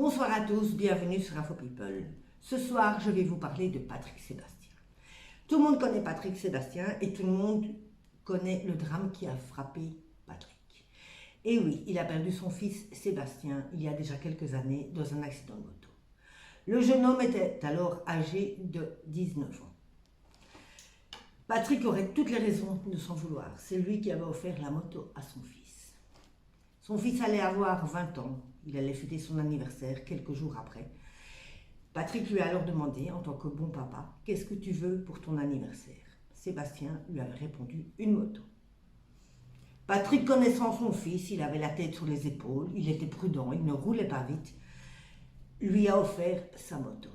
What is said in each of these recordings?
Bonsoir à tous, bienvenue sur Info People. Ce soir, je vais vous parler de Patrick Sébastien. Tout le monde connaît Patrick Sébastien et tout le monde connaît le drame qui a frappé Patrick. Et oui, il a perdu son fils Sébastien il y a déjà quelques années dans un accident de moto. Le jeune homme était alors âgé de 19 ans. Patrick aurait toutes les raisons de s'en vouloir. C'est lui qui avait offert la moto à son fils. Son fils allait avoir 20 ans. Il allait fêter son anniversaire quelques jours après. Patrick lui a alors demandé, en tant que bon papa, « Qu'est-ce que tu veux pour ton anniversaire ?» Sébastien lui avait répondu « Une moto ». Patrick, connaissant son fils, il avait la tête sur les épaules, il était prudent, il ne roulait pas vite, lui a offert sa moto.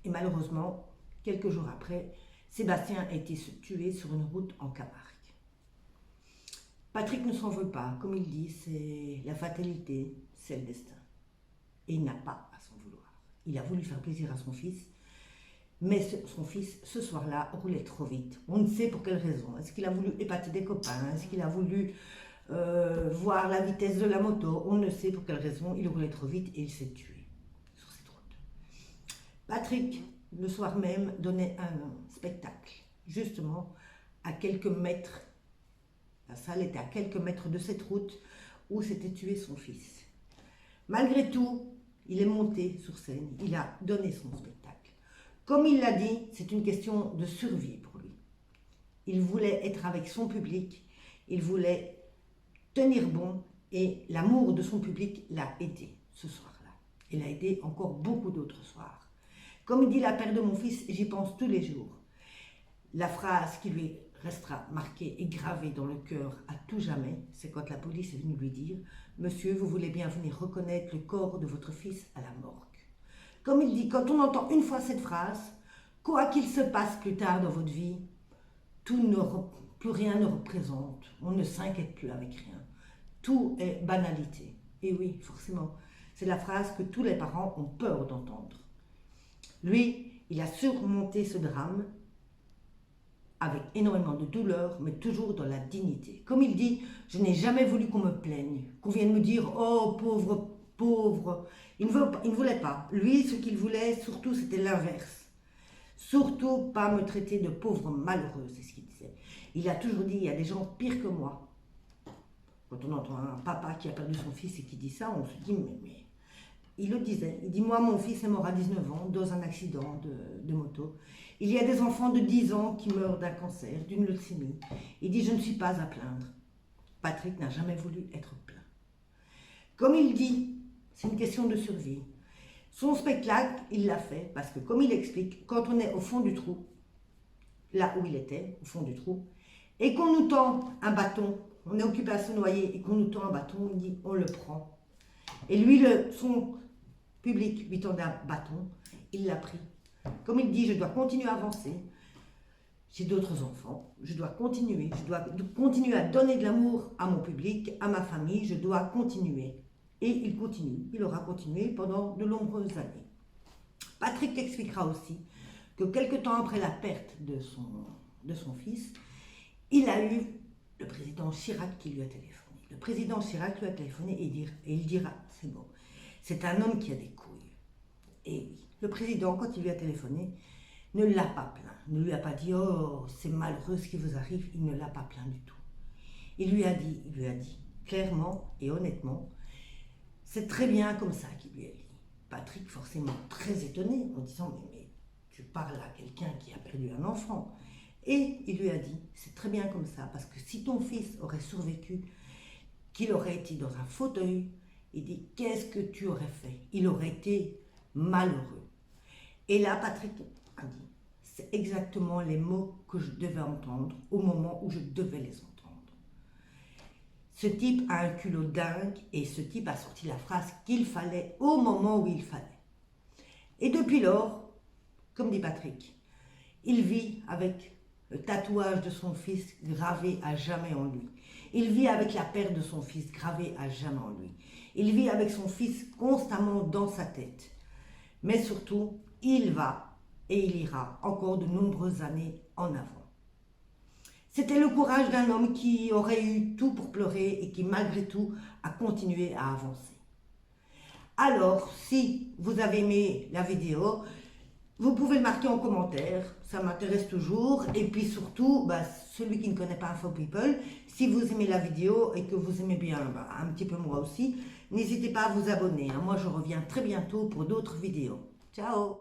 Et malheureusement, quelques jours après, Sébastien a été tué sur une route en Camargue. Patrick ne s'en veut pas, comme il dit, c'est la fatalité, c'est le destin. Et il n'a pas à s'en vouloir. Il a voulu faire plaisir à son fils, mais son fils, ce soir-là, roulait trop vite. On ne sait pour quelle raison. Est-ce qu'il a voulu épater des copains? Est-ce qu'il a voulu voir la vitesse de la moto? On ne sait pour quelle raison. Il roulait trop vite et il s'est tué sur cette route. Patrick, le soir même, donnait un spectacle, justement, à quelques mètres. La salle était à quelques mètres de cette route où s'était tué son fils. Malgré tout, il est monté sur scène, il a donné son spectacle. Comme il l'a dit, c'est une question de survie pour lui. Il voulait être avec son public, il voulait tenir bon et l'amour de son public l'a aidé ce soir-là. Il a aidé encore beaucoup d'autres soirs. Comme il dit la perte de mon fils, j'y pense tous les jours. La phrase qui lui restera marquée et gravée dans le cœur à tout jamais, c'est quand la police est venue lui dire « Monsieur, vous voulez bien venir reconnaître le corps de votre fils à la morgue ». Comme il dit, quand on entend une fois cette phrase, quoi qu'il se passe plus tard dans votre vie, plus rien ne représente, on ne s'inquiète plus avec rien. Tout est banalité. Et oui, forcément, c'est la phrase que tous les parents ont peur d'entendre. Lui, il a surmonté ce drame avec énormément de douleur, mais toujours dans la dignité. Comme il dit, je n'ai jamais voulu qu'on me plaigne, qu'on vienne me dire « Oh, pauvre, pauvre ». Il ne voulait pas. Lui, ce qu'il voulait, surtout, c'était l'inverse. Surtout pas me traiter de pauvre malheureux, c'est ce qu'il disait. Il a toujours dit, il y a des gens pires que moi. Quand on entend un papa qui a perdu son fils et qui dit ça, on se dit, mais... Il le disait, il dit, moi, mon fils est mort à 19 ans dans un accident de moto. Il y a des enfants de 10 ans qui meurent d'un cancer, d'une leucémie. Il dit, je ne suis pas à plaindre. Patrick n'a jamais voulu être plaint. Comme il dit, c'est une question de survie. Son spectacle, il l'a fait parce que, comme il explique, quand on est au fond du trou, là où il était, au fond du trou, et qu'on nous tend un bâton, on est occupé à se noyer et qu'on nous tend un bâton, il dit, on le prend. Et lui, son public lui tendait un bâton, il l'a pris. Comme il dit, je dois continuer à avancer, j'ai d'autres enfants, je dois continuer à donner de l'amour à mon public, à ma famille, je dois continuer. Et il continue, il aura continué pendant de nombreuses années. Patrick expliquera aussi que quelque temps après la perte de son fils, il a eu le président Chirac qui lui a téléphoné. Le président Chirac lui a téléphoné et il dira, c'est bon, c'est un homme qui a des couilles. Et oui, le président, quand il lui a téléphoné, ne l'a pas plaint, ne lui a pas dit « Oh, c'est malheureux ce qui vous arrive », il ne l'a pas plaint du tout. Il lui a dit clairement et honnêtement, c'est très bien comme ça qu'il lui a dit. Patrick, forcément très étonné, en disant « Mais tu parles à quelqu'un qui a perdu un enfant ». Et il lui a dit, c'est très bien comme ça, parce que si ton fils aurait survécu, qu'il aurait été dans un fauteuil, il dit, qu'est-ce que tu aurais fait? Il aurait été malheureux. Et là, Patrick a dit, c'est exactement les mots que je devais entendre au moment où je devais les entendre. Ce type a un culot dingue et ce type a sorti la phrase qu'il fallait au moment où il fallait. Et depuis lors, comme dit Patrick, il vit avec le tatouage de son fils gravé à jamais en lui. Il vit avec la perte de son fils gravée à jamais en lui. Il vit avec son fils constamment dans sa tête. Mais surtout, il va et il ira encore de nombreuses années en avant. C'était le courage d'un homme qui aurait eu tout pour pleurer et qui malgré tout a continué à avancer. Alors, si vous avez aimé la vidéo, vous pouvez le marquer en commentaire, ça m'intéresse toujours. Et puis surtout, celui qui ne connaît pas Info People, si vous aimez la vidéo et que vous aimez bien un petit peu moi aussi, n'hésitez pas à vous abonner, hein. Moi, je reviens très bientôt pour d'autres vidéos. Ciao!